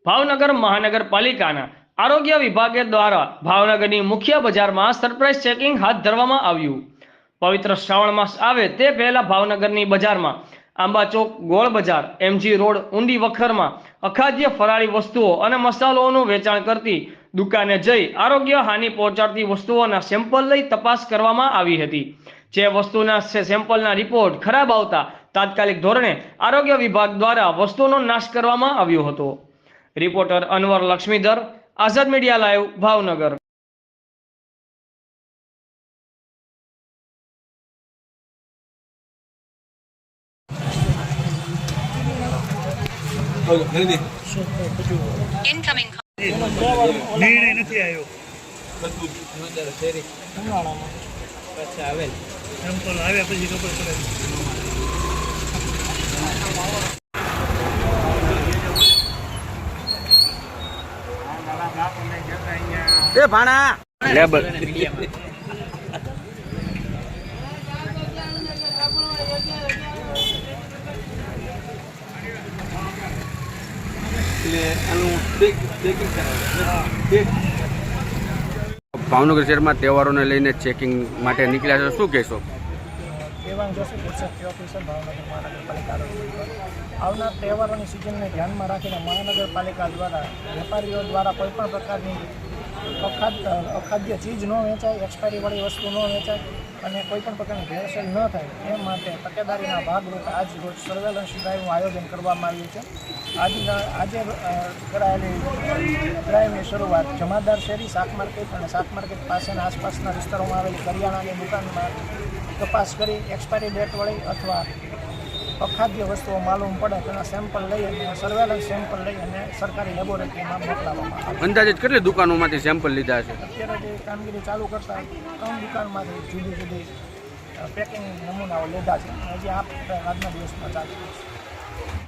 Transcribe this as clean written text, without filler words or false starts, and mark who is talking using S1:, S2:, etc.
S1: ભાવનગર મહાનગરપાલિકાના આરોગ્ય વિભાગ દ્વારા ભાવનગરની મુખ્ય બજારમાં સરપ્રાઇઝ ચેકિંગ હાથ ધરવામાં આવ્યું। પવિત્ર શ્રાવણ માસ આવે તે પહેલા ભાવનગરની બજારમાં આંબા ચોક, ગોળ બજાર, એમજી રોડ, ઊંડી વખરમાં અખાદ્ય ફરાળી વસ્તુઓ અને મસાલાઓનું વેચાણ કરતી દુકાને જઈ આરોગ્ય હાનિ પહોંચાડતી વસ્તુઓના સેમ્પલ લઈ તપાસ કરવામાં આવી હતી। જે વસ્તુના સેમ્પલના રિપોર્ટ ખરાબ આવતા તાત્કાલિક ધોરણે આરોગ્ય વિભાગ દ્વારા વસ્તુનો નાશ કરવામાં આવ્યો હતો। રિપોર્ટર અનવર લક્ષ્મીધર, આઝાદ મીડિયા લાઈવ, ભાવનગર।
S2: Incoming.
S3: નિર્ણય નથી આવ્યો સેમ્પલ આવ્યા પછી ખબર પડે
S4: એ ભાણા લેબર ભાવનગર શહેરમાં તહેવારોને લઈને ચેકિંગ માટે નીકળ્યા છે, શું કહેશો?
S5: દેવાંગ જોશી, પ્રોસેસરી ઓફિસર, ભાવનગર મહાનગરપાલિકા આવનાર તહેવારોની સિઝનને ધ્યાનમાં રાખીને મહાનગરપાલિકા દ્વારા વેપારીઓ દ્વારા કોઈપણ પ્રકારની અખાદ્ય ચીજ ન વેચાય, એક્સપાયરીવાળી વસ્તુ ન વેચાય અને કોઈપણ પ્રકારની ભેળસેળ ન થાય એ માટે તકેદારીના ભાગરૂપે આજ રોજ સર્વેલન્સ ડ્રાઈવનું આયોજન કરવામાં આવ્યું છે। આજે કરાયેલી ડ્રાઈવની શરૂઆત જમાદાર શેરી, શાક માર્કેટ અને શાક માર્કેટ પાસેના આસપાસના વિસ્તારોમાં આવેલી કરિયાણાની દુકાનમાં તપાસ કરી એક્સપાયરી ડેટવાળી અથવા અખાદ્ય વસ્તુઓ માલુમ પડે તેના સેમ્પલ લઈ અને સર્વેલન્સ સેમ્પલ લઈ અને સરકારી લેબોરેટરીમાં મોકલાવવામાં આવે।
S4: અંદાજિત કેટલી દુકાનોમાંથી સેમ્પલ લીધા છે?
S5: અત્યારે જે કામગીરી ચાલુ કરતા 3 દુકાનમાંથી જુદી જુદી પેકિંગ નમૂનાઓ લીધા છે, હજી આજના દિવસમાં ચાલુ છે।